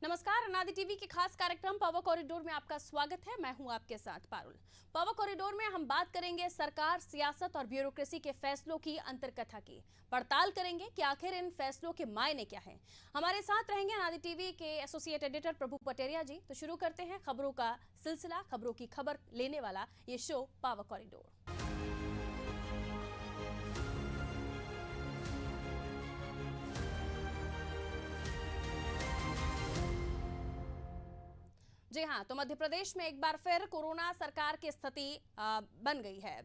नमस्कार, अनादि टीवी के खास कार्यक्रम पावर कॉरिडोर में आपका स्वागत है। मैं हूं आपके साथ पारुल। पावर कॉरिडोर में हम बात करेंगे सरकार, सियासत और ब्यूरोक्रेसी के फैसलों की अंतर्कथा की। पड़ताल करेंगे कि आखिर इन फैसलों के मायने क्या हैं। हमारे साथ रहेंगे अनादि टीवी के एसोसिएट एडिटर प्रभु पटेरिया जी। तो शुरू करते हैं खबरों का सिलसिला, खबरों की खबर लेने वाला ये शो पावर कॉरिडोर। जी हाँ, तो मध्य प्रदेश में एक बार फिर कोरोना सरकार की स्थिति बन गई है।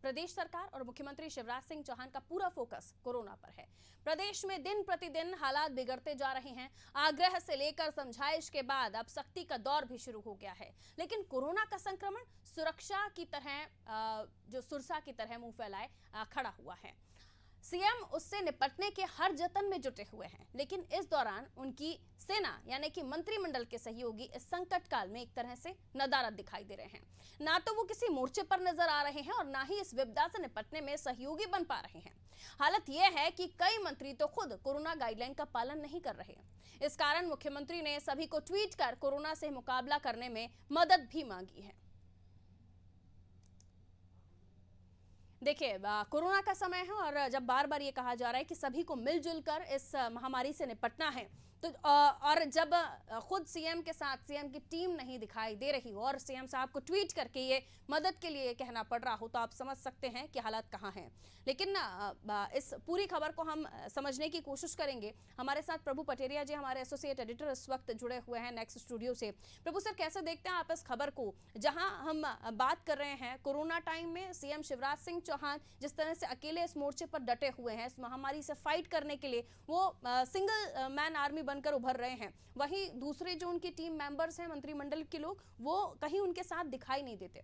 प्रदेश सरकार और मुख्यमंत्री शिवराज सिंह चौहान का पूरा फोकस कोरोना पर है। प्रदेश में दिन प्रतिदिन हालात बिगड़ते जा रहे हैं। आग्रह से लेकर समझाइश के बाद अब सख्ती का दौर भी शुरू हो गया है। लेकिन कोरोना का संक्रमण सुरक्षा की तरह जो सुरसा की तरह मुंह फैलाए खड़ा हुआ है। सीएम उससे निपटने के हर जतन में जुटे हुए हैं, लेकिन इस दौरान उनकी सेना यानी कि मंत्रिमंडल के सहयोगी इस संकट काल में एक तरह से नदारद दिखाई दे रहे हैं। ना तो वो किसी मोर्चे पर नजर आ रहे हैं और ना ही इस विपदा से निपटने में सहयोगी बन पा रहे हैं। हालत यह है कि कई मंत्री तो खुद कोरोना गाइडलाइन का पालन नहीं कर रहे। इस कारण मुख्यमंत्री ने सभी को ट्वीट कर कोरोना से मुकाबला करने में मदद भी मांगी है। देखिए, कोरोना का समय है और जब बार बार ये कहा जा रहा है कि सभी को मिलजुल कर इस महामारी से निपटना है, तो और जब खुद सीएम के साथ सीएम की टीम नहीं दिखाई दे रही और सीएम साहब को ट्वीट करके ये मदद के लिए कहना पड़ रहा हो, तो आप समझ सकते हैं कि हालात कहाँ हैं। लेकिन इस पूरी खबर को हम समझने की कोशिश करेंगे। हमारे साथ प्रभु पटेरिया जी, हमारे एसोसिएट एडिटर, इस वक्त जुड़े हुए हैं नेक्स्ट स्टूडियो से। प्रभु सर, कैसे देखते हैं आप इस खबर को, जहां हम बात कर रहे हैं कोरोना टाइम में सीएम शिवराज सिंह चौहान जिस तरह से अकेले इस मोर्चे पर डटे हुए हैं, इस महामारी से फाइट करने के लिए वो सिंगल मैन आर्मी बनकर उभर रहे हैं, वहीं दूसरे जो उनकी टीम मेंबर्स हैं, मंत्रिमंडल के लोग, वो कहीं उनके साथ दिखाई नहीं देते।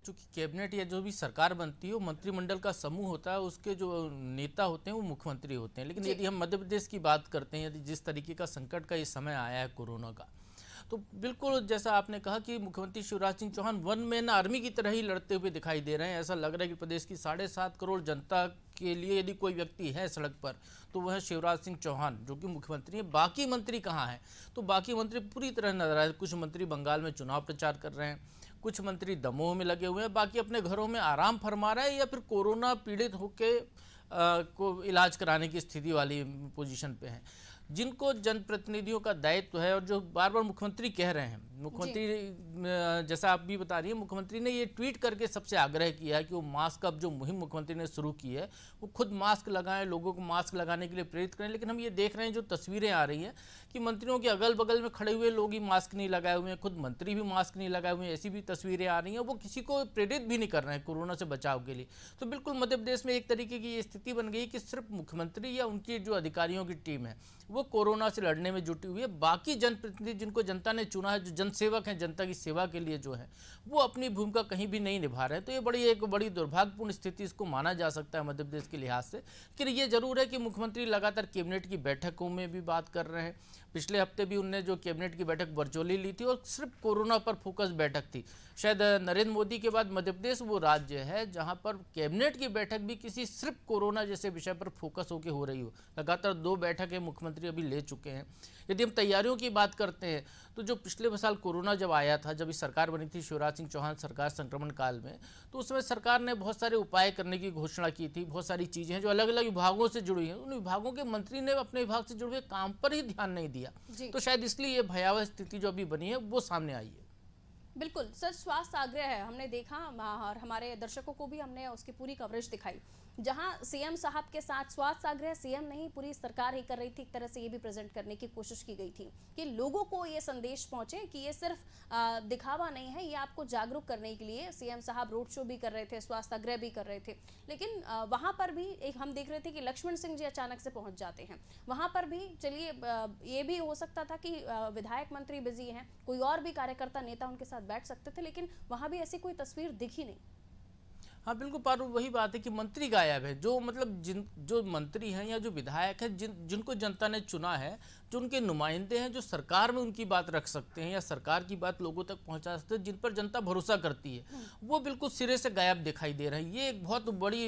चूंकि कैबिनेट या जो भी सरकार बनती है वो मंत्रिमंडल का समूह होता है, उसके जो नेता होते हैं वो मुख्यमंत्री होते हैं। लेकिन यदि हम मध्य प्रदेश की बात करते हैं, यदि जिस तरीके का संकट का ये समय आया है कोरोना का, तो बिल्कुल जैसा आपने कहा कि मुख्यमंत्री Shivraj Singh Chouhan one man army की तरह ही लड़ते हुए दिखाई दे रहे हैं। ऐसा लग रहा है कि प्रदेश की 7.5 करोड़ जनता के लिए यदि कोई व्यक्ति है सड़क पर तो वह शिवराज सिंह चौहान, जो कि मुख्यमंत्री है। बाकी मंत्री कहाँ हैं? तो बाकी मंत्री पूरी तरह नजर आए। कुछ मंत्री बंगाल में चुनाव प्रचार कर रहे हैं, कुछ मंत्री दमोह में लगे हुए हैं, बाकी अपने घरों में आराम फरमा रहे हैं या फिर कोरोना पीड़ित होकर को इलाज कराने की स्थिति वाली पोजीशन पे हैं। जिनको जनप्रतिनिधियों का दायित्व है और जो बार बार मुख्यमंत्री कह रहे हैं, मुख्यमंत्री जैसा आप भी बता रही हैं, मुख्यमंत्री ने ये ट्वीट करके सबसे आग्रह किया है कि वो मास्क, अब जो मुहिम मुख्यमंत्री ने शुरू की है वो खुद मास्क लगाएं, लोगों को मास्क लगाने के लिए प्रेरित करें। लेकिन हम ये देख रहे हैं जो तस्वीरें आ रही हैं कि मंत्रियों के अगल बगल में खड़े हुए लोग ही मास्क नहीं लगाए हुए हैं, खुद मंत्री भी मास्क नहीं लगाए हुए हैं, ऐसी भी तस्वीरें आ रही हैं। वो किसी को प्रेरित भी नहीं कर रहे हैं कोरोना से बचाव के लिए। तो बिल्कुल मध्य प्रदेश में एक तरीके की ये स्थिति बन गई कि सिर्फ मुख्यमंत्री या उनकी जो अधिकारियों की टीम है वो कोरोना से लड़ने में जुटी हुई है। बाकी जनप्रतिनिधि जिनको जनता ने चुना है, जो जनसेवक हैं, जनता की सेवा के लिए जो है, वो अपनी भूमिका कहीं भी नहीं निभा रहे हैं। तो ये एक बड़ी दुर्भाग्यपूर्ण स्थिति इसको माना जा सकता है मध्य प्रदेश के लिहाज से। लेकिन ये जरूर है कि मुख्यमंत्री लगातार कैबिनेट की बैठकों में भी बात कर रहे हैं। पिछले हफ्ते भी उनने जो कैबिनेट की बैठक वर्चुअली ली थी और सिर्फ कोरोना पर फोकस बैठक थी। शायद नरेंद्र मोदी के बाद मध्य प्रदेश वो राज्य है जहां पर कैबिनेट की बैठक भी किसी सिर्फ कोरोना जैसे विषय पर फोकस होकर हो रही हो। लगातार 2 बैठकें मुख्यमंत्री अभी ले चुके हैं। यदि हम तैयारियों की बात करते हैं तो जो पिछले साल कोरोना जब आया था, जब इस सरकार बनी थी शिवराज सिंह चौहान सरकार संक्रमण काल में, तो उसमें सरकार ने बहुत सारे उपाय करने की घोषणा की थी। बहुत सारी चीज़ें हैं जो अलग अलग विभागों से जुड़ी हैं, उन विभागों के मंत्री ने अपने विभाग से जुड़े हुए काम पर ही ध्यान नहीं दिया। तो शायद इसलिए ये भयावह स्थिति जो अभी बनी है वो सामने आई है। बिल्कुल सर, स्वास्थ्य आग्रह है, हमने देखा और हमारे दर्शकों को भी हमने उसकी पूरी कवरेज दिखाई, जहां सीएम साहब के साथ स्वास्थ्य आग्रह सीएम नहीं पूरी सरकार ही कर रही थी। एक तरह से ये भी प्रेजेंट करने की कोशिश की गई थी कि लोगों को ये संदेश पहुंचे कि ये सिर्फ दिखावा नहीं है, ये आपको जागरूक करने के लिए सीएम साहब रोड शो भी कर रहे थे, स्वास्थ्य आग्रह भी कर रहे थे। लेकिन वहां पर भी एक हम देख रहे थे कि लक्ष्मण सिंह जी अचानक से पहुंच जाते हैं। वहां पर भी चलिए ये भी हो सकता था कि विधायक मंत्री बिजी हैं, कोई और भी कार्यकर्ता नेता उनके साथ बैठ सकते थे, लेकिन वहां भी ऐसी कोई तस्वीर दिखी नहीं। हाँ बिल्कुल पारुल, वही बात है कि मंत्री गायब है। जो मतलब जो मंत्री हैं या जो विधायक हैं जिनको जनता ने चुना है, जो उनके नुमाइंदे हैं, जो सरकार में उनकी बात रख सकते हैं या सरकार की बात लोगों तक पहुंचा सकते हैं, जिन पर जनता भरोसा करती है, वो बिल्कुल सिरे से गायब दिखाई दे रहे हैं। ये एक बहुत बड़ी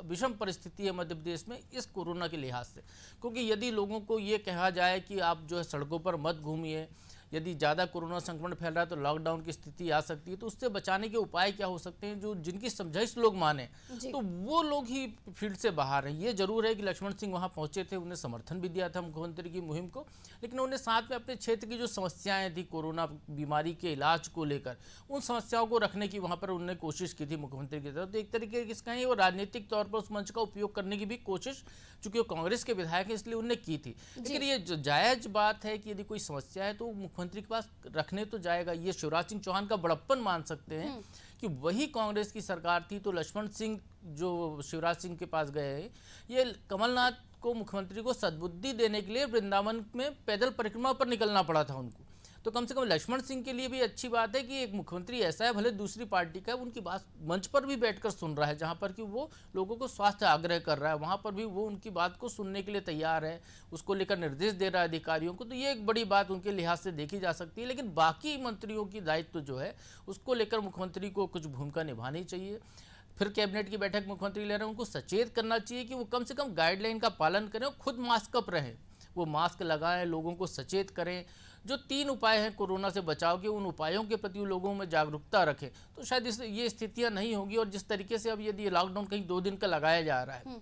विषम परिस्थिति है मध्य प्रदेश में इस कोरोना के लिहाज से। क्योंकि यदि लोगों को ये कहा जाए कि आप जो है सड़कों पर मत घूमिए, यदि ज़्यादा कोरोना संक्रमण फैल रहा है तो लॉकडाउन की स्थिति आ सकती है, तो उससे बचाने के उपाय क्या हो सकते हैं, जो जिनकी समझाइश लोग माने, तो वो लोग ही फील्ड से बाहर हैं। ये जरूर है कि लक्ष्मण सिंह वहाँ पहुँचे थे, उन्हें समर्थन भी दिया था मुख्यमंत्री की मुहिम को, लेकिन उन्होंने साथ में अपने क्षेत्र की जो समस्याएं थी कोरोना बीमारी के इलाज को लेकर, उन समस्याओं को रखने की वहाँ पर उन्होंने कोशिश की थी मुख्यमंत्री की तरफ। तो एक तरीके की कहें वो राजनीतिक तौर पर उस मंच का उपयोग करने की भी कोशिश, चूंकि वो कांग्रेस के विधायक हैं इसलिए उन्होंने की थी। लेकिन ये जायज बात है कि यदि कोई समस्या है तो मुख्यमंत्री के पास रखने तो जाएगा। ये शिवराज सिंह चौहान का बड़प्पन मान सकते हैं कि वही कांग्रेस की सरकार थी तो लक्ष्मण सिंह जो शिवराज सिंह के पास गए, ये कमलनाथ को मुख्यमंत्री को सद्बुद्धि देने के लिए वृंदावन में पैदल परिक्रमा पर निकलना पड़ा था उनको। तो कम से कम लक्ष्मण सिंह के लिए भी अच्छी बात है कि एक मुख्यमंत्री ऐसा है, भले दूसरी पार्टी का है, उनकी बात मंच पर भी बैठकर सुन रहा है, जहां पर कि वो लोगों को स्वास्थ्य आग्रह कर रहा है, वहां पर भी वो उनकी बात को सुनने के लिए तैयार है, उसको लेकर निर्देश दे रहा है अधिकारियों को। तो ये एक बड़ी बात उनके लिहाज से देखी जा सकती है। लेकिन बाकी मंत्रियों की दायित्व जो है उसको लेकर मुख्यमंत्री को कुछ भूमिका निभानी चाहिए। फिर कैबिनेट की बैठक मुख्यमंत्री ले रहे हैं, उनको सचेत करना चाहिए कि वो कम से कम गाइडलाइन का पालन करें और खुद मास्क अप रहें, वो मास्क लगाएं, लोगों को सचेत करें। जो 3 उपाय हैं कोरोना से बचाव के, उन उपायों के प्रति लोगों में जागरूकता रखें, तो शायद ये स्थितियां नहीं होंगी। और जिस तरीके से अब यदि लॉकडाउन कहीं 2 दिन का लगाया जा रहा है,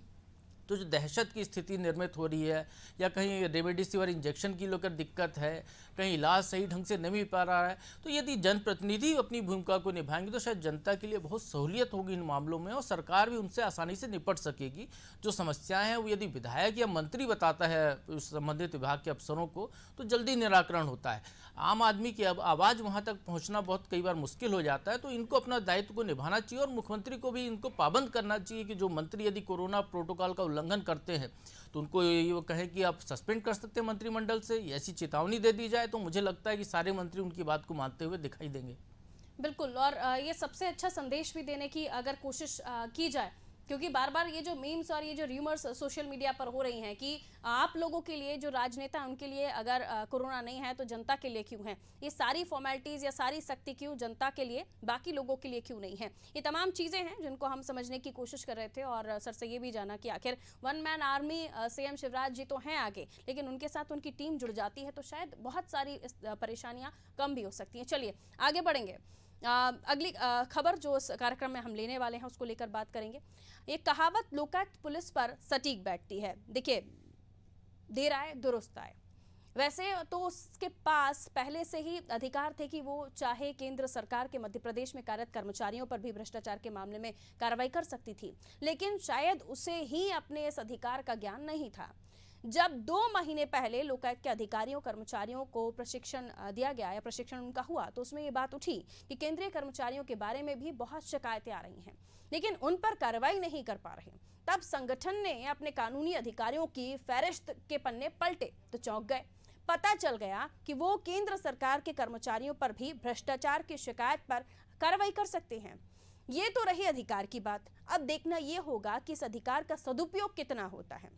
तो जो दहशत की स्थिति निर्मित हो रही है, या कहीं रेमडेसिविर इंजेक्शन की लेकर दिक्कत है, कहीं इलाज सही ढंग से नहीं मिल पा रहा है, तो यदि जनप्रतिनिधि अपनी भूमिका को निभाएंगे तो शायद जनता के लिए बहुत सहूलियत होगी इन मामलों में, और सरकार भी उनसे आसानी से निपट सकेगी। जो समस्याएं हैं वो यदि विधायक या मंत्री बताता है उस संबंधित विभाग के अफसरों को, तो जल्दी निराकरण होता है। आम आदमी की अब आवाज़ वहाँ तक पहुँचना बहुत कई बार मुश्किल हो जाता है। तो इनको अपना दायित्व को निभाना चाहिए और मुख्यमंत्री को भी इनको पाबंद करना चाहिए कि जो मंत्री यदि कोरोना प्रोटोकॉल का उल्लंघन करते हैं तो उनको ये कहें कि आप सस्पेंड कर सकते हैं मंत्रिमंडल से, ऐसी चेतावनी दे दी जाए, तो मुझे लगता है कि सारे मंत्री उनकी बात को मानते हुए दिखाई देंगे। बिल्कुल, और ये सबसे अच्छा संदेश भी देने की अगर कोशिश की जाए, क्योंकि बार बार ये जो मीम्स और ये जो र्यूमर्स सोशल मीडिया पर हो रही हैं कि आप लोगों के लिए, जो राजनेता उनके लिए अगर कोरोना नहीं है तो जनता के लिए क्यों है, ये सारी फॉर्मेलिटीज़ या सारी सख्ती क्यों जनता के लिए, बाकी लोगों के लिए क्यों नहीं है, ये तमाम चीज़ें हैं जिनको हम समझने की कोशिश कर रहे थे। और सर से ये भी जाना कि आखिर one man army CM Shivraj ji तो हैं आगे, लेकिन उनके साथ उनकी टीम जुड़ जाती है तो शायद बहुत सारी परेशानियाँ कम भी हो सकती हैं। चलिए आगे बढ़ेंगे, अगली खबर जो इस कार्यक्रम में हम लेने वाले हैं उसको लेकर बात करेंगे। ये कहावत लोकायुक्त पुलिस पर सटीक बैठती है। देखिए, देर आए दुरुस्त आए। वैसे तो उसके पास पहले से ही अधिकार थे कि वो चाहे केंद्र सरकार के मध्य प्रदेश में कार्यरत कर्मचारियों पर भी भ्रष्टाचार के मामले में कार्रवाई कर सकती थी, लेकिन शायद उसे ही अपने इस अधिकार का ज्ञान नहीं था। जब 2 महीने पहले लोकायुक्त के अधिकारियों कर्मचारियों को प्रशिक्षण दिया गया या प्रशिक्षण उनका हुआ, तो उसमें ये बात उठी कि केंद्रीय कर्मचारियों के बारे में भी बहुत शिकायतें आ रही हैं, लेकिन उन पर कार्रवाई नहीं कर पा रहे। तब संगठन ने अपने कानूनी अधिकारियों की फहरिस्त के पन्ने पलटे तो चौंक गए। पता चल गया कि वो केंद्र सरकार के कर्मचारियों पर भी भ्रष्टाचार की शिकायत पर कार्रवाई कर सकते हैं। ये तो रही अधिकार की बात। अब देखना ये होगा कि इस अधिकार का सदुपयोग कितना होता है।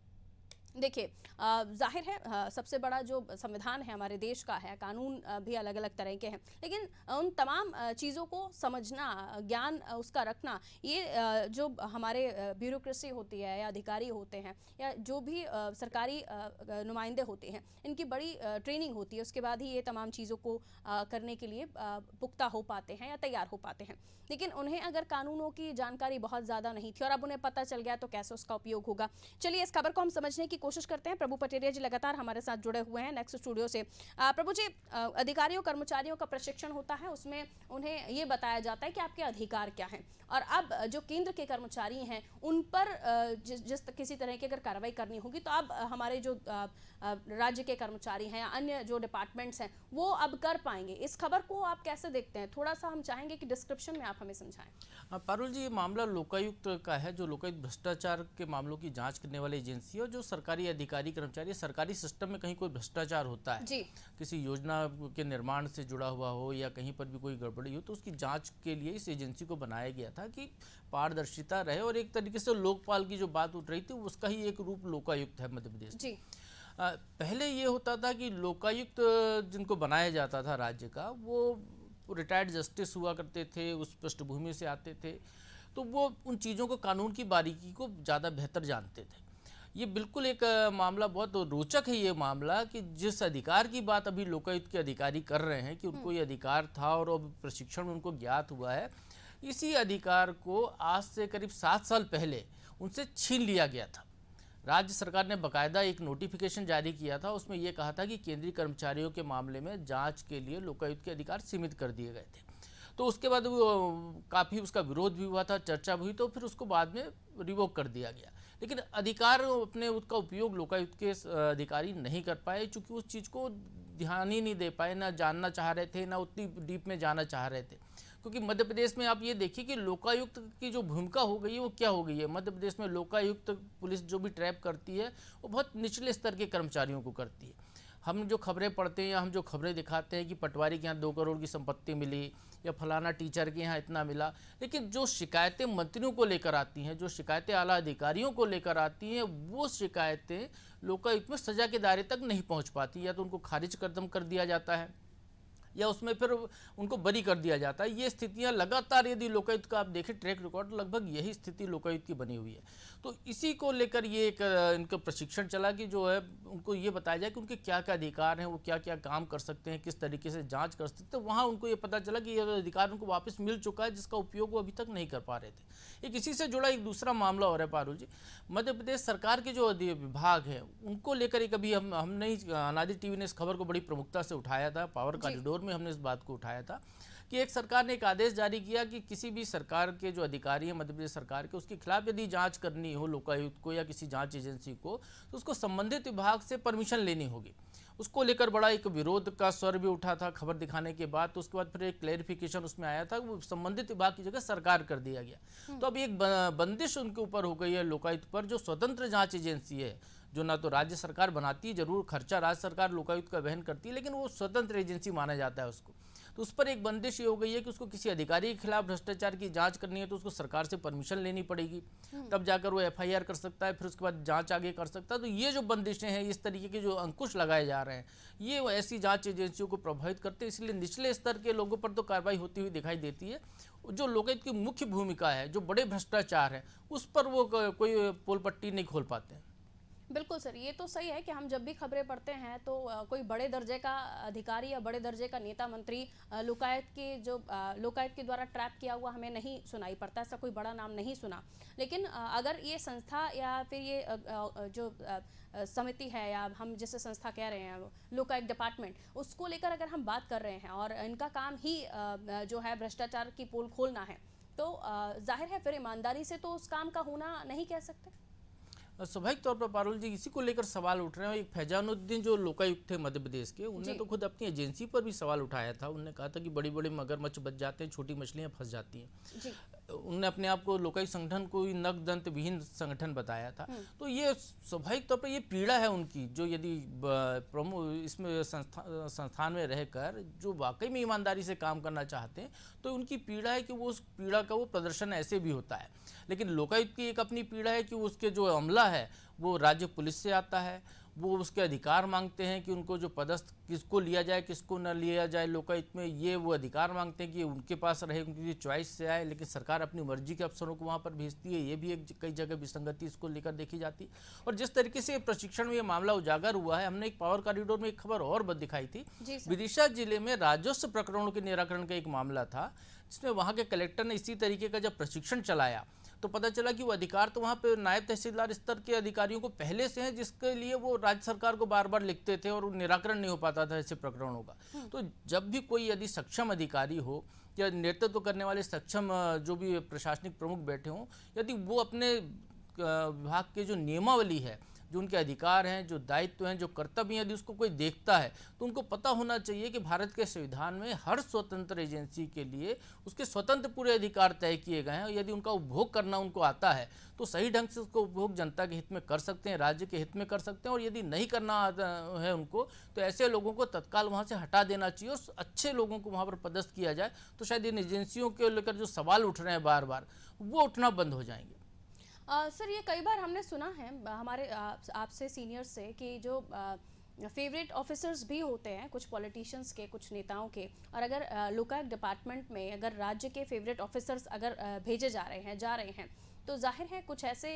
देखिए, जाहिर है सबसे बड़ा जो संविधान है हमारे देश का है, कानून भी अलग अलग तरह के हैं, लेकिन उन तमाम चीज़ों को समझना, ज्ञान उसका रखना, ये जो हमारे ब्यूरोक्रेसी होती है या अधिकारी होते हैं या जो भी सरकारी नुमाइंदे होते हैं, इनकी बड़ी ट्रेनिंग होती है, उसके बाद ही ये तमाम चीज़ों को करने के लिए पुख्ता हो पाते हैं या तैयार हो पाते हैं। लेकिन उन्हें अगर कानूनों की जानकारी बहुत ज़्यादा नहीं थी और अब उन्हें पता चल गया तो कैसे उसका उपयोग होगा। चलिए इस खबर को हम समझने की कोशिश करते हैं। प्रभु पटेरिया जी लगातार हमारे साथ जुड़े हुए हैं नेक्स्ट स्टूडियो से। प्रभु जी, अधिकारियों कर्मचारियों का प्रशिक्षण होता है, उसमें उन्हें ये बताया जाता है कि आपके अधिकार क्या हैं, और अब जो केंद्र के कर्मचारी हैं उन पर जिस किसी तरह की अगर कार्रवाई करनी होगी तो अब हमारे जो राज्य के कर्मचारी हैं या अन्य जो डिपार्टमेंट्स हैं वो अब कर पाएंगे। इस खबर को आप कैसे देखते हैं? थोड़ा सा हम चाहेंगे कि डिस्क्रिप्शन में आप हमें समझाएं। पारुल जी, ये मामला लोकायुक्त का है, जो लोकायुक्त भ्रष्टाचार के मामलों की जांच करने वाली एजेंसी है, और जो सरकार सरकारी अधिकारी कर्मचारी सरकारी सिस्टम में कहीं कोई भ्रष्टाचार होता है, जी। किसी योजना के निर्माण से जुड़ा हुआ हो या कहीं पर भी कोई गड़बड़ी हो, तो उसकी जांच के लिए इस एजेंसी को बनाया गया था कि पारदर्शिता रहे। और एक तरीके से लोकपाल की जो बात उठ रही थी उसका ही एक रूप लोकायुक्त है मध्य प्रदेश। जी। पहले ये होता था कि लोकायुक्त जिनको बनाया जाता था राज्य का, वो रिटायर्ड जस्टिस हुआ करते थे, उस पृष्ठभूमि से आते थे, तो वो उन चीज़ों को, कानून की बारीकी को ज़्यादा बेहतर जानते थे। ये बिल्कुल एक मामला बहुत रोचक है ये मामला कि जिस अधिकार की बात अभी लोकायुक्त के अधिकारी कर रहे हैं कि उनको ये अधिकार था और अब प्रशिक्षण में उनको ज्ञात हुआ है, इसी अधिकार को आज से करीब 7 साल पहले उनसे छीन लिया गया था। राज्य सरकार ने बाकायदा एक नोटिफिकेशन जारी किया था, उसमें यह कहा था कि केंद्रीय कर्मचारियों के मामले में जांच के लिए लोकायुक्त के अधिकार सीमित कर दिए गए थे। तो उसके बाद वो काफ़ी उसका विरोध भी हुआ था, चर्चा भी हुई, तो फिर उसको बाद में रिवोक कर दिया गया। लेकिन अधिकार अपने उसका उपयोग लोकायुक्त के अधिकारी नहीं कर पाए, चूँकि उस चीज़ को ध्यान ही नहीं दे पाए, ना जानना चाह रहे थे, ना उतनी डीप में जाना चाह रहे थे। क्योंकि मध्य प्रदेश में आप ये देखिए कि लोकायुक्त की जो भूमिका हो गई है वो क्या हो गई है। मध्य प्रदेश में लोकायुक्त पुलिस जो भी ट्रैप करती है वो बहुत निचले स्तर के कर्मचारियों को करती है। हम जो खबरें पढ़ते हैं या हम जो खबरें दिखाते हैं कि पटवारी के यहाँ 2 करोड़ की संपत्ति मिली या फलाना टीचर के यहाँ इतना मिला, लेकिन जो शिकायतें मंत्रियों को लेकर आती हैं, जो शिकायतें आला अधिकारियों को लेकर आती हैं, वो शिकायतें लोकायुक्त में सजा के दायरे तक नहीं पहुँच पाती, या तो उनको खारिज कर दिया जाता है या उसमें फिर उनको बरी कर दिया जाता है। ये स्थितियां लगातार, यदि लोकायुक्त का आप देखें ट्रैक रिकॉर्ड, लगभग यही स्थिति लोकायुक्त की बनी हुई है। तो इसी को लेकर ये एक इनका प्रशिक्षण चला कि जो है उनको ये बताया जाए कि उनके क्या क्या अधिकार हैं, वो क्या क्या काम कर सकते हैं, किस तरीके से जांच कर सकते हैं। वहाँ उनको ये पता चला कि ये अधिकार उनको वापस मिल चुका है, जिसका उपयोग वो अभी तक नहीं कर पा रहे थे। एक इसी से जुड़ा एक दूसरा मामला और है पारुल जी, मध्य प्रदेश सरकार के जो विभाग हैं उनको लेकर एक अभी हमने अनादि टीवी ने इस खबर को बड़ी प्रमुखता से उठाया था, पावर कॉरिडोर में हमने इस बात को उठाया था कि एक सरकार ने एक आदेश जारी किया कि किसी भी सरकार के जो अधिकारी हैं मध्य प्रदेश सरकार के, उसके खिलाफ यदि जांच करनी हो लोकायुक्त को या किसी जांच एजेंसी को, तो उसको संबंधित विभाग से परमिशन लेनी होगी। उसको लेकर बड़ा एक विरोध का स्वर भी उठा था खबर दिखाने के बाद। तो उसके बाद फिर एक क्लैरिफिकेशन उसमें आया था, वो संबंधित विभाग की जगह सरकार कर दिया गया। तो अब एक बंदिश उनके ऊपर हो गई है लोकायुक्त पर, जो स्वतंत्र जाँच एजेंसी है, जो ना तो राज्य सरकार बनाती है, जरूर खर्चा राज्य सरकार लोकायुक्त का वहन करती है, लेकिन वो स्वतंत्र एजेंसी माना जाता है उसको। तो उस पर एक बंदिश ये हो गई है कि उसको किसी अधिकारी के खिलाफ भ्रष्टाचार की जांच करनी है तो उसको सरकार से परमिशन लेनी पड़ेगी, तब जाकर वो एफआईआर कर सकता है, फिर उसके बाद जांच आगे कर सकता है। तो ये जो बंदिशें हैं, इस तरीके के जो अंकुश लगाए जा रहे हैं, ये ऐसी जांच एजेंसियों को प्रभावित करते हैं। इसलिए निचले स्तर के लोगों पर तो कार्रवाई होती हुई दिखाई देती है। जो लोकायुक्त की मुख्य भूमिका है, जो बड़े भ्रष्टाचार है, उस पर वो कोई पोल पट्टी नहीं खोल पाते हैं। बिल्कुल सर, ये तो सही है कि हम जब भी खबरें पढ़ते हैं तो कोई बड़े दर्जे का अधिकारी या बड़े दर्जे का नेता मंत्री लोकायुक्त के द्वारा ट्रैप किया हुआ हमें नहीं सुनाई पड़ता, ऐसा कोई बड़ा नाम नहीं सुना। लेकिन अगर ये संस्था या फिर ये जो समिति है, या हम जिसे संस्था कह रहे हैं लोकायुक्त डिपार्टमेंट, उसको लेकर अगर हम बात कर रहे हैं और इनका काम ही जो है भ्रष्टाचार की पोल खोलना है, तो जाहिर है फिर ईमानदारी से तो उस काम का होना नहीं कह सकते। स्वाभाविक तौर पर पारुल जी इसी को लेकर सवाल उठ रहे हैं। एक फैजानुद्दीन जो लोकायुक्त थे मध्य प्रदेश के, उन्होंने तो खुद अपनी एजेंसी पर भी सवाल उठाया था। उन्होंने कहा था कि बड़ी बड़ी मगरमच्छ बच जाते हैं, छोटी मछलियां फंस जाती हैं। उन्होंने अपने आप को लोकायुक्त संगठन को नक दंत विहीन संगठन बताया था। तो ये स्वाभाविक तौर पर ये पीड़ा है उनकी, जो यदि प्रमुख इसमें संस्थान में रहकर जो वाकई में ईमानदारी से काम करना चाहते हैं, तो उनकी पीड़ा है कि वो उस पीड़ा का वो प्रदर्शन ऐसे भी होता है। लेकिन लोकायुक्त की एक अपनी पीड़ा है कि उसके जो अमला है वो राज्य पुलिस से आता है, वो उसके अधिकार मांगते हैं कि उनको जो पदस्थ किसको लिया जाए किसको न लिया जाए लोकायुक्त में, ये वो अधिकार मांगते हैं कि उनके पास रहे, उनकी चॉइस से आए। लेकिन सरकार अपनी मर्जी के अफसरों को वहाँ पर भेजती है। ये भी एक कई जगह विसंगति इसको लेकर देखी जाती है। और जिस तरीके से प्रशिक्षण में ये मामला उजागर हुआ है, हमने एक पावर कॉरिडोर में एक खबर और दिखाई थी। विदिशा जिले में राजस्व प्रकरणों के निराकरण का एक मामला था, जिसमें वहाँ के कलेक्टर ने इसी तरीके का जब प्रशिक्षण चलाया तो पता चला कि वो अधिकार तो वहाँ पे नायब तहसीलदार स्तर के अधिकारियों को पहले से हैं, जिसके लिए वो राज्य सरकार को बार बार लिखते थे और निराकरण नहीं हो पाता था ऐसे प्रकरणों का। तो जब भी कोई यदि सक्षम अधिकारी हो या नेतृत्व करने वाले सक्षम जो भी प्रशासनिक प्रमुख बैठे हों, यदि वो अपने विभाग के जो नियमावली है जो उनके अधिकार हैं, जो दायित्व हैं, जो कर्तव्य हैं, यदि उसको कोई देखता है तो उनको पता होना चाहिए कि भारत के संविधान में हर स्वतंत्र एजेंसी के लिए उसके स्वतंत्र पूरे अधिकार तय किए गए हैं। और यदि उनका उपभोग करना उनको आता है तो सही ढंग से उसको उपभोग जनता के हित में कर सकते हैं, राज्य के हित में कर सकते हैं। और यदि नहीं करना है उनको तो ऐसे लोगों को तत्काल वहाँ से हटा देना चाहिए और अच्छे लोगों को वहाँ पर पदस्थ किया जाए, तो शायद इन एजेंसियों के लेकर जो सवाल उठ रहे हैं बार बार वो उठना बंद हो जाएंगे। सर, ये कई बार हमने सुना है हमारे आपसे सीनियर से कि जो फेवरेट ऑफिसर्स भी होते हैं कुछ पॉलिटिशियंस के, कुछ नेताओं के, और अगर लोकायुक्त डिपार्टमेंट में अगर राज्य के फेवरेट ऑफिसर्स अगर भेजे जा रहे हैं तो जाहिर है कुछ ऐसे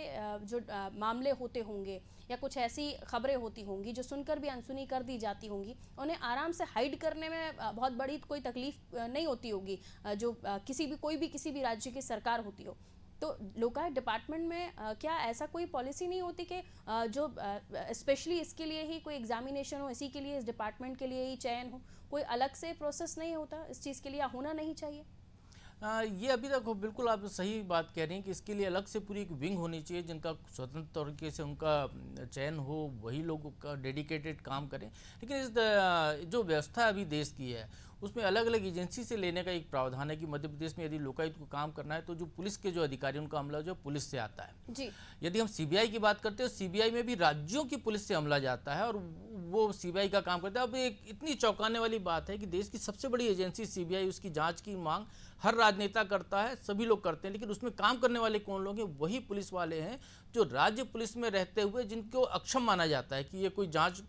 जो मामले होते होंगे या कुछ ऐसी खबरें होती होंगी जो सुनकर भी अनसुनी कर दी जाती होंगी, उन्हें आराम से हाइड करने में बहुत बड़ी कोई तकलीफ नहीं होती होगी, जो किसी भी राज्य की सरकार होती हो। तो लोकायुक्त डिपार्टमेंट में क्या ऐसा कोई पॉलिसी नहीं होती कि जो स्पेशली इसके लिए ही कोई एग्जामिनेशन हो, इसी के लिए इस डिपार्टमेंट के लिए ही चयन हो, कोई अलग से प्रोसेस नहीं होता इस चीज़ के लिए, होना नहीं चाहिए? ये अभी तक बिल्कुल आप सही बात कह रही हैं कि इसके लिए अलग से पूरी एक विंग होनी चाहिए जिनका स्वतंत्र तरीके से उनका चयन हो, वही लोग का डेडिकेटेड काम करें। लेकिन इस जो व्यवस्था अभी देश की है उसमें अलग अलग एजेंसी से लेने का एक प्रावधान है कि मध्य प्रदेश में यदि लोकायुक्त को काम करना है तो जो पुलिस के जो अधिकारी उनका अमला जो पुलिस से आता है जी। यदि हम सीबीआई की बात करते हैं तो सीबीआई में भी राज्यों की पुलिस से अमला जाता है और वो सीबीआई का काम करता है। अब एक इतनी चौंकाने वाली बात है कि देश की सबसे बड़ी एजेंसी सीबीआई, उसकी जांच की मांग हर राजनेता करता है, सभी लोग करते हैं, लेकिन उसमें काम करने वाले कौन लोग हैं? वही पुलिस वाले हैं जो राज्य पुलिस में रहते हुए जिनको अक्षम माना जाता है कि ये कोई जांच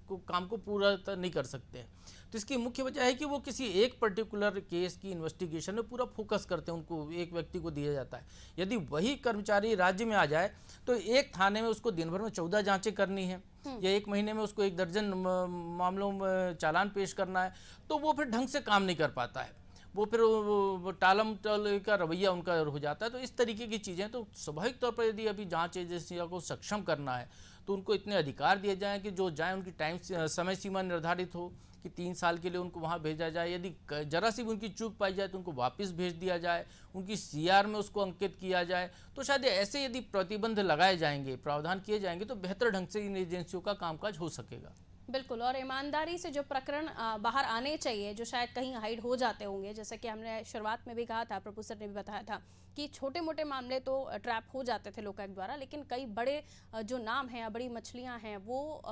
को काम को पूरा नहीं कर सकते हैं। तो इसकी मुख्य वजह है कि वो किसी एक पर्टिकुलर केस की इन्वेस्टिगेशन में पूरा फोकस करते हैं, उनको एक व्यक्ति को दिया जाता है। यदि वही कर्मचारी राज्य में आ जाए तो एक थाने में उसको दिन भर में 14 जांचें करनी है या एक महीने में उसको 1 दर्जन मामलों में चालान पेश करना है, तो वो फिर ढंग से काम नहीं कर पाता है, वो फिर टालम टल का रवैया उनका हो जाता है। तो इस तरीके की चीज़ें, तो स्वाभाविक तौर पर यदि अभी जांच एजेंसियों को सक्षम करना है तो उनको इतने अधिकार दिए जाएं कि जो जाएं उनकी समय सीमा निर्धारित हो कि 3 साल के लिए उनको वहाँ भेजा जाए। यदि जरा सी भी उनकी चूक पाई जाए तो उनको वापस भेज दिया जाए, उनकी सीआर में उसको अंकित किया जाए। तो शायद ऐसे यदि प्रतिबंध लगाए जाएंगे, प्रावधान किए जाएंगे तो बेहतर ढंग से इन एजेंसियों का कामकाज हो सकेगा। बिल्कुल, और ईमानदारी से जो प्रकरण बाहर आने चाहिए, जो शायद कहीं हाइड हो जाते होंगे, जैसे कि हमने शुरुआत में भी कहा था, प्रभु सर ने भी बताया था कि छोटे मोटे मामले तो ट्रैप हो जाते थे लोकायुक्त द्वारा, लेकिन कई बड़े जो नाम हैं, बड़ी मछलियां हैं, वो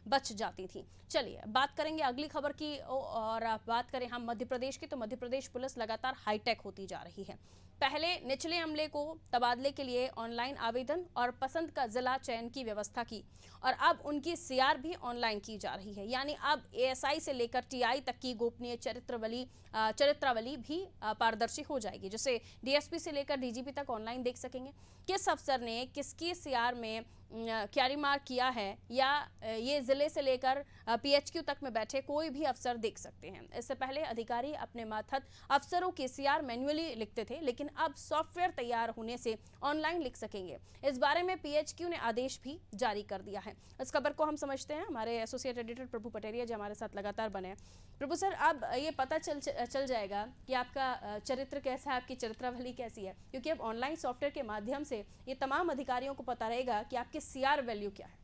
बच जाती थी। चलिए बात करेंगे अगली खबर की, और बात करें हम मध्य प्रदेश की, तो मध्य प्रदेश पुलिस लगातार हाईटेक होती जा रही है। पहले निचले अमले को तबादले के लिए ऑनलाइन आवेदन और पसंद का जिला चयन की व्यवस्था की, और अब उनकी सीआर भी ऑनलाइन की जा रही है। यानी अब एएसआई से लेकर टीआई तक की गोपनीय चरित्रावली भी पारदर्शी हो जाएगी, जिसे डीएसपी से लेकर डीजीपी तक ऑनलाइन देख सकेंगे। किस अफसर ने किसकी सीआर में क्या रिमार्क किया है, या ये जिले से लेकर पीएचक्यू तक में बैठे कोई भी अफसर देख सकते हैं। इससे पहले अधिकारी अपने मातहत अफसरों की सीआर मैन्युअली लिखते थे, लेकिन अब सॉफ्टवेयर तैयार होने से ऑनलाइन लिख सकेंगे। इस बारे में पीएचक्यू ने आदेश भी जारी कर दिया है। इस खबर को हम समझते हैं, हमारे एसोसिएट एडिटर प्रभु पटेरिया जो हमारे साथ लगातार बने हैं। प्रभु सर, अब ये पता चल जाएगा कि आपका चरित्र कैसा है, आपकी चरित्रावली कैसी है, क्योंकि अब ऑनलाइन सॉफ्टवेयर के माध्यम से ये तमाम अधिकारियों को पता रहेगा कि आपके सीआर वैल्यू क्या है।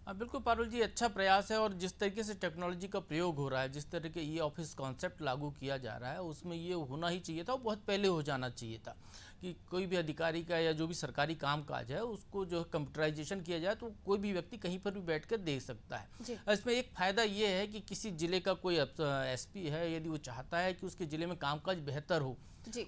बिल्कुल पारुल जी, अच्छा प्रयास है। और जिस तरीके से टेक्नोलॉजी का प्रयोग हो रहा है, जिस तरह के ई ऑफिस कॉन्सेप्ट लागू किया जा रहा है, उसमें ये होना ही चाहिए था, वो बहुत पहले हो जाना चाहिए था कि कोई भी अधिकारी का या जो भी सरकारी कामकाज है उसको जो कंप्यूटराइजेशन किया जाए तो कोई भी व्यक्ति कहीं पर भी बैठकर देख सकता है। इसमें एक फ़ायदा ये है कि किसी जिले का कोई एसपी है, यदि वो चाहता है कि उसके ज़िले में कामकाज बेहतर हो,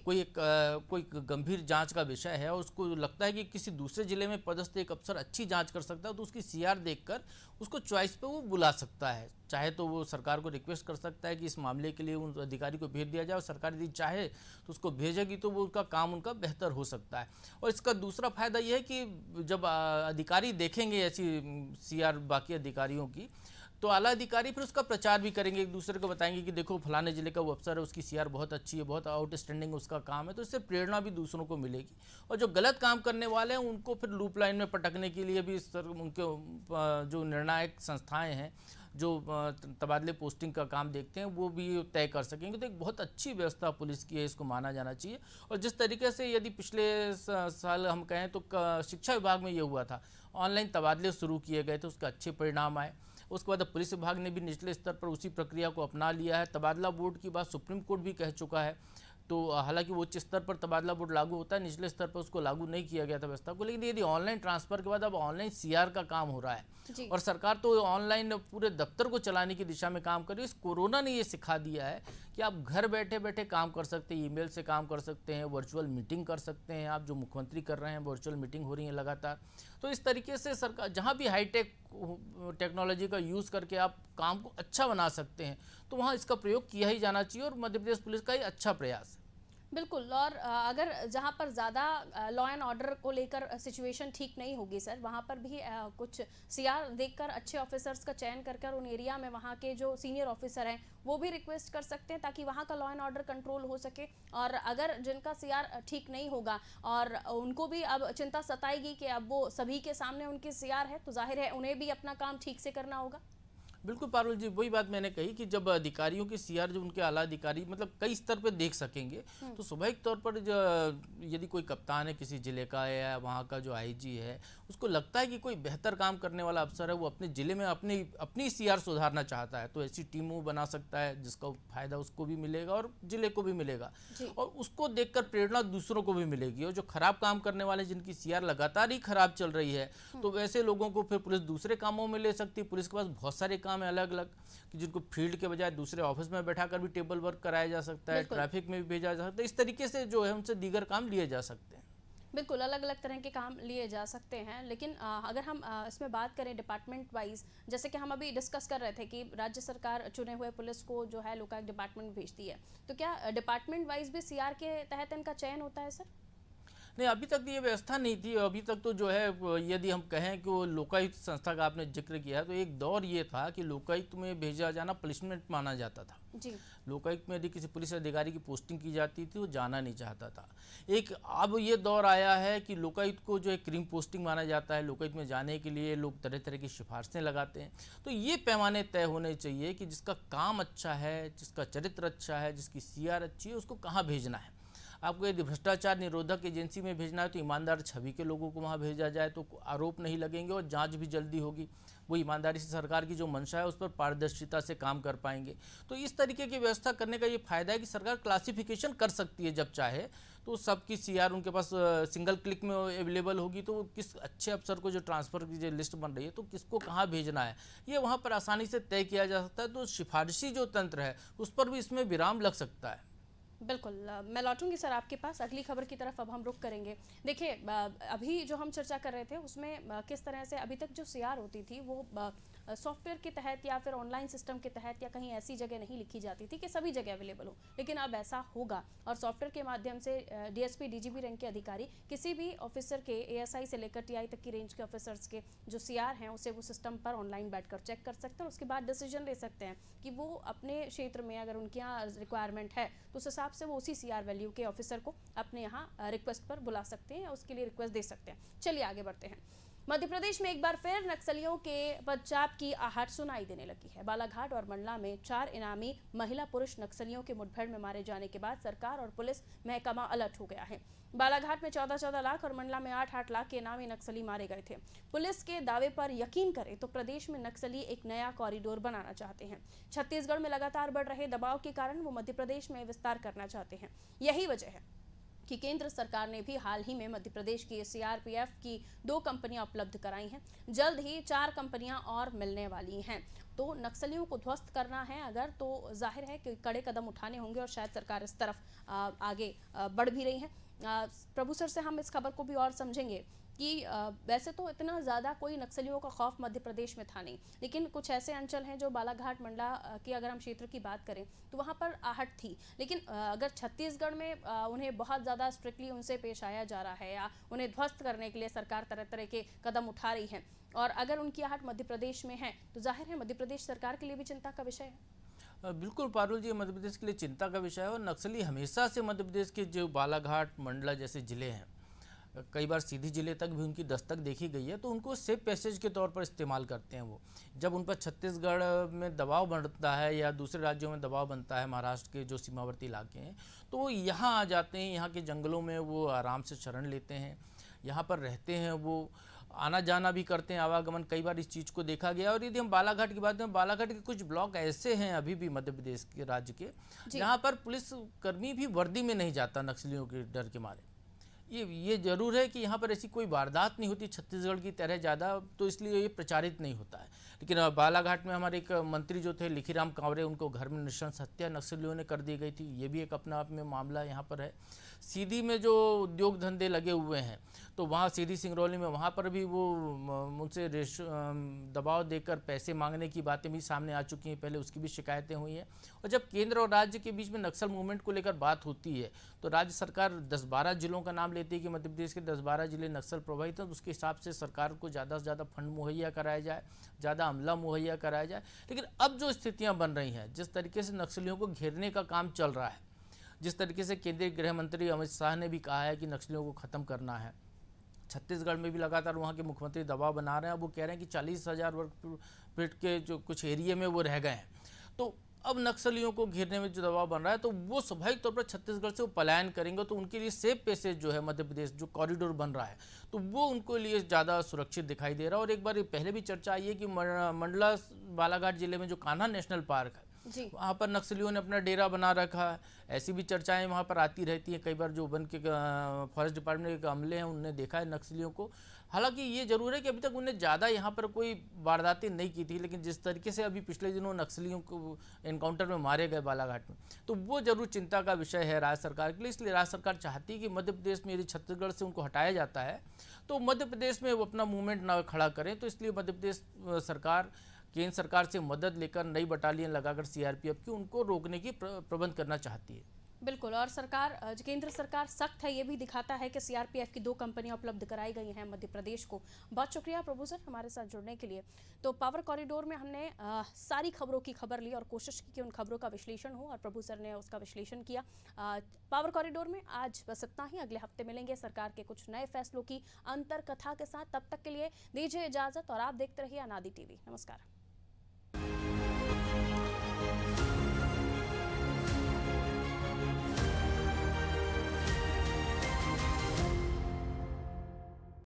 कोई गंभीर जांच का विषय है और उसको लगता है कि किसी दूसरे जिले में पदस्थ एक अफसर अच्छी जांच कर सकता है, तो उसकी सीआर देखकर उसको चॉइस पे वो बुला सकता है। चाहे तो वो सरकार को रिक्वेस्ट कर सकता है कि इस मामले के लिए उन अधिकारी को भेज दिया जाए, और सरकार यदि चाहे तो उसको भेजेगी तो वो उसका काम उनका बेहतर हो सकता है। और इसका दूसरा फायदा ये है कि जब अधिकारी देखेंगे ऐसी सीआर बाकी अधिकारियों की, तो आला अधिकारी फिर उसका प्रचार भी करेंगे, एक दूसरे को बताएंगे कि देखो फलाने जिले का वो अफसर है, उसकी सीआर बहुत अच्छी है, बहुत आउटस्टैंडिंग उसका काम है। तो इससे प्रेरणा भी दूसरों को मिलेगी, और जो गलत काम करने वाले हैं उनको फिर लूप लाइन में पटकने के लिए भी उनके जो निर्णायक संस्थाएं हैं जो तबादले पोस्टिंग का काम देखते हैं वो भी तय कर सकेंगे। तो एक बहुत अच्छी व्यवस्था पुलिस की है, इसको माना जाना चाहिए। और जिस तरीके से यदि पिछले साल हम कहें तो शिक्षा विभाग में ये हुआ था, ऑनलाइन तबादले शुरू किए गए थे, उसके अच्छे परिणाम आए। उसके बाद पुलिस विभाग ने भी निचले स्तर पर उसी प्रक्रिया को अपना लिया है। तबादला बोर्ड की बात सुप्रीम कोर्ट भी कह चुका है। तो हालांकि वो उच्च स्तर पर तबादला बोर्ड लागू होता है, निचले स्तर पर उसको लागू नहीं किया गया था व्यवस्था को। लेकिन यदि ऑनलाइन ट्रांसफर के बाद अब ऑनलाइन सीआर का काम हो रहा है और सरकार तो ऑनलाइन पूरे दफ्तर को चलाने की दिशा में काम कर रही है। इस कोरोना ने ये सिखा दिया है कि आप घर बैठे बैठे काम कर सकते हैं, ईमेल से काम कर सकते हैं, वर्चुअल मीटिंग कर सकते हैं। आप जो मुख्यमंत्री कर रहे हैं, वर्चुअल मीटिंग हो रही है लगातार। तो इस तरीके से सरकार जहाँ भी हाईटेक टेक्नोलॉजी का यूज़ करके आप काम को अच्छा बना सकते हैं, तो वहाँ इसका प्रयोग किया ही जाना चाहिए। और मध्य प्रदेश पुलिस का ये अच्छा प्रयास है। बिल्कुल। और अगर जहाँ पर ज़्यादा लॉ एंड ऑर्डर को लेकर सिचुएशन ठीक नहीं होगी सर, वहाँ पर भी कुछ सीआर देखकर अच्छे ऑफिसर्स का चयन कर उन एरिया में वहाँ के जो सीनियर ऑफिसर हैं वो भी रिक्वेस्ट कर सकते हैं ताकि वहाँ का लॉ एंड ऑर्डर कंट्रोल हो सके। और अगर जिनका सीआर ठीक नहीं होगा और उनको भी अब चिंता सताएगी कि अब वो सभी के सामने उनकी सीआर है, तो जाहिर है उन्हें भी अपना काम ठीक से करना होगा। बिल्कुल पारुल जी, वही बात मैंने कही कि जब अधिकारियों के सीआर जो उनके आला अधिकारी मतलब कई स्तर पर देख सकेंगे, तो स्वाभाविक तौर पर यदि कोई कप्तान है किसी जिले का या वहाँ का जो आईजी है, उसको लगता है कि कोई बेहतर काम करने वाला अफसर है, वो अपने जिले में अपनी सीआर सुधारना चाहता है, तो ऐसी टीम वो बना सकता है जिसका फायदा उसको भी मिलेगा और जिले को भी मिलेगा। और उसको देखकर प्रेरणा दूसरों को भी मिलेगी। और जो खराब काम करने वाले जिनकी सीआर लगातार ही खराब चल रही है, तो वैसे लोगों को फिर पुलिस दूसरे कामों में ले सकती है। पुलिस के पास बहुत सारे काम है अलग अलग, कि जिनको फील्ड के बजाय दूसरे ऑफिस में बैठाकर भी टेबल वर्क कराया जा सकता है, ट्रैफिक में भी भेजा जा सकता है। इस तरीके से जो है उनसे दीगर काम लिए जा सकते हैं। बिल्कुल, अलग अलग तरह के काम लिए जा सकते हैं। लेकिन अगर हम इसमें बात करें डिपार्टमेंट वाइज, जैसे कि हम अभी डिस्कस कर रहे थे कि राज्य सरकार चुने हुए पुलिस को जो है लोकायुक्त डिपार्टमेंट भेजती है, तो क्या डिपार्टमेंट वाइज भी सीआर के तहत इनका चयन होता है सर? नहीं, अभी तक ये व्यवस्था नहीं थी। अभी तक तो जो है यदि हम कहें कि वो लोकायुक्त संस्था का आपने जिक्र किया, तो एक दौर ये था कि लोकायुक्त में भेजा जाना पनिशमेंट माना जाता था जी। लोकायुक्त में यदि किसी पुलिस अधिकारी की पोस्टिंग की जाती थी, वो जाना नहीं चाहता था। एक अब ये दौर आया है कि लोकायुक्त को जो है क्रीम पोस्टिंग माना जाता है। लोकायुक्त में जाने के लिए लोग तरह तरह की सिफारिशें लगाते हैं। तो ये पैमाने तय होने चाहिए कि जिसका काम अच्छा है, जिसका चरित्र अच्छा है, जिसकी सीआर अच्छी है, उसको कहाँ भेजना है। आपको यदि भ्रष्टाचार निरोधक एजेंसी में भेजना है तो ईमानदार छवि के लोगों को वहाँ भेजा जाए, तो आरोप नहीं लगेंगे और जांच भी जल्दी होगी। वो ईमानदारी से सरकार की जो मंशा है उस पर पारदर्शिता से काम कर पाएंगे। तो इस तरीके की व्यवस्था करने का ये फायदा है कि सरकार क्लासिफिकेशन कर सकती है जब चाहे, तो सबकी सीआर उनके पास सिंगल क्लिक में अवेलेबल होगी। तो किस अच्छे अफसर को जो ट्रांसफ़र की जो लिस्ट बन रही है, तो किसको कहाँ भेजना है, ये वहाँ पर आसानी से तय किया जा सकता है। तो सिफारिशी जो तंत्र है उस पर भी इसमें विराम लग सकता है। बिल्कुल, मैं लौटूंगी सर आपके पास अगली खबर की तरफ। अब हम रुक करेंगे। देखिए, अभी जो हम चर्चा कर रहे थे उसमें किस तरह से अभी तक जो सीआर होती थी वो सॉफ्टवेयर के तहत या फिर ऑनलाइन सिस्टम के तहत या कहीं ऐसी जगह नहीं लिखी जाती थी कि सभी जगह अवेलेबल हो, लेकिन अब ऐसा होगा। और सॉफ्टवेयर के माध्यम से डीएसपी डीजीपी रैंक के अधिकारी किसी भी ऑफिसर के एएसआई से लेकर टीआई तक की रेंज के ऑफिसर्स के जो सीआर हैं उसे वो सिस्टम पर ऑनलाइन बैठकर चेक कर सकते हैं। उसके बाद डिसीजन ले सकते हैं कि वो अपने क्षेत्र में अगर उनके यहाँ रिक्वायरमेंट है तो उस हिसाब से वो उसी सीआर वैल्यू के ऑफिसर को अपने यहाँ रिक्वेस्ट पर बुला सकते हैं या उसके लिए रिक्वेस्ट दे सकते हैं। चलिए आगे बढ़ते हैं। मध्य प्रदेश में एक बार फिर नक्सलियों के पंजाब की आहट सुनाई देने लगी है। बालाघाट और मंडला में 4 इनामी महिला पुरुष नक्सलियों के मुठभेड़ में मारे जाने के बाद सरकार और पुलिस महकमा अलर्ट हो गया है। बालाघाट में 14-14 लाख और मंडला में 8-8 लाख के इनामी नक्सली मारे गए थे। पुलिस के दावे पर यकीन करें तो प्रदेश में नक्सली एक नया कॉरिडोर बनाना चाहते हैं। छत्तीसगढ़ में लगातार बढ़ रहे दबाव के कारण वो मध्य प्रदेश में विस्तार करना चाहते हैं। यही वजह है कि केंद्र सरकार ने भी हाल ही में मध्य प्रदेश की सीआरपीएफ की 2 कंपनियां उपलब्ध कराई हैं। जल्द ही 4 कंपनियां और मिलने वाली हैं। तो नक्सलियों को ध्वस्त करना है अगर, तो जाहिर है कि कड़े कदम उठाने होंगे और शायद सरकार इस तरफ आगे बढ़ भी रही है। प्रभु सर से हम इस खबर को भी और समझेंगे कि वैसे तो इतना ज़्यादा कोई नक्सलियों का खौफ मध्य प्रदेश में था नहीं, लेकिन कुछ ऐसे अंचल हैं जो बालाघाट मंडला की अगर हम क्षेत्र की बात करें तो वहाँ पर आहट थी। लेकिन अगर छत्तीसगढ़ में उन्हें बहुत ज़्यादा स्ट्रिक्टली उनसे पेश आया जा रहा है या उन्हें ध्वस्त करने के लिए सरकार तरह तरह के कदम उठा रही है, और अगर उनकी आहट मध्य प्रदेश में है तो जाहिर है मध्य प्रदेश सरकार के लिए भी चिंता का विषय है। बिल्कुल पारुल जी, मध्य प्रदेश के लिए चिंता का विषय है। और नक्सली हमेशा से मध्य प्रदेश के जो बालाघाट मंडला जैसे ज़िले हैं कई बार सीधी जिले तक भी उनकी दस्तक देखी गई है, तो उनको सेफ पैसेज के तौर पर इस्तेमाल करते हैं वो। जब उन पर छत्तीसगढ़ में दबाव बनता है या दूसरे राज्यों में दबाव बनता है, महाराष्ट्र के जो सीमावर्ती इलाके हैं, तो वो यहाँ आ जाते हैं, यहाँ के जंगलों में वो आराम से शरण लेते हैं, यहाँ पर रहते हैं, वो आना जाना भी करते हैं, आवागमन। कई बार इस चीज़ को देखा गया। और यदि हम बालाघाट की बात करें, बालाघाट के कुछ ब्लॉक ऐसे हैं अभी भी मध्य प्रदेश के राज्य के, जहाँ पर पुलिस कर्मी भी वर्दी में नहीं जाता नक्सलियों के डर के मारे। ये जरूर है कि यहाँ पर ऐसी कोई वारदात नहीं होती छत्तीसगढ़ की तरह ज़्यादा, तो इसलिए ये प्रचारित नहीं होता है। लेकिन बालाघाट में हमारे एक मंत्री जो थे लिखीराम कांवरे, उनको घर में नृशंस हत्या नक्सलियों ने कर दी गई थी। ये भी एक अपना आप में मामला यहाँ पर है। सीधी में जो उद्योग धंधे लगे हुए हैं, तो वहाँ सीधी सिंगरौली में वहाँ पर भी वो उनसे दबाव देकर पैसे मांगने की बातें भी सामने आ चुकी हैं, पहले उसकी भी शिकायतें हुई हैं। और जब केंद्र और राज्य के बीच में नक्सल मूवमेंट को लेकर बात होती है, तो राज्य सरकार 10-12 जिलों का नाम लेती है कि मध्य प्रदेश के 10-12 जिले नक्सल प्रभावित हैं, तो उसके हिसाब से सरकार को ज़्यादा से ज़्यादा फंड मुहैया कराया जाए, ज़्यादा अमला मुहैया कराया जाए। लेकिन अब जो स्थितियाँ बन रही हैं, जिस तरीके से नक्सलियों को घेरने का काम चल रहा है, जिस तरीके से केंद्रीय गृह मंत्री अमित शाह ने भी कहा है कि नक्सलियों को ख़त्म करना है, छत्तीसगढ़ में भी लगातार वहाँ के मुख्यमंत्री दबाव बना रहे हैं। वो कह रहे हैं कि 40,000 वर्ग फीट के जो कुछ एरिया में वो रह गए हैं, तो अब नक्सलियों को घेरने में जो दबाव बन रहा है, तो वो स्वाभाविक तौर पर छत्तीसगढ़ से वो पलायन करेंगे। तो उनके लिए सेफ पैसेज जो है मध्य प्रदेश, जो कॉरिडोर बन रहा है, तो वो उनके लिए ज़्यादा सुरक्षित दिखाई दे रहा है। और एक बार पहले भी चर्चा आई है कि मंडला बालाघाट जिले में जो कान्हा नेशनल पार्क है, वहाँ पर नक्सलियों ने अपना डेरा बना रखा है। ऐसी भी चर्चाएं वहाँ पर आती रहती हैं। कई बार जो वन के फॉरेस्ट डिपार्टमेंट के अमले हैं, उनने देखा है नक्सलियों को। हालांकि ये जरूर है कि अभी तक उन्हें ज़्यादा यहाँ पर कोई वारदातें नहीं की थी, लेकिन जिस तरीके से अभी पिछले दिनों नक्सलियों को एनकाउंटर में मारे गए बालाघाट में, तो वो जरूर चिंता का विषय है राज्य सरकार के लिए। इसलिए राज्य सरकार चाहती है कि मध्य प्रदेश में यदि छत्तीसगढ़ से उनको हटाया जाता है, तो मध्य प्रदेश में वो अपना मूवमेंट ना खड़ा करें। तो इसलिए मध्य प्रदेश सरकार केंद्र सरकार से मदद लेकर नई बटालियन लगाकर सीआरपीएफ की उनको रोकने की प्रबंध करना चाहती है। बिल्कुल। और सरकार, केंद्र सरकार सख्त है, ये भी दिखाता है कि सीआरपीएफ की 2 कंपनियां उपलब्ध कराई गई हैं मध्य प्रदेश को। बहुत शुक्रिया प्रभु सर हमारे साथ जुड़ने के लिए। तो पावर कॉरिडोर में हमने सारी खबरों की खबर ली और कोशिश की कि उन खबरों का विश्लेषण हो, और प्रभु सर ने उसका विश्लेषण किया। पावर कॉरिडोर में आज बस इतना ही। अगले हफ्ते मिलेंगे सरकार के कुछ नए फैसलों की अंतर कथा के साथ। तब तक के लिए दीजिए इजाजत और आप देखते रहिए अनादि टीवी। नमस्कार।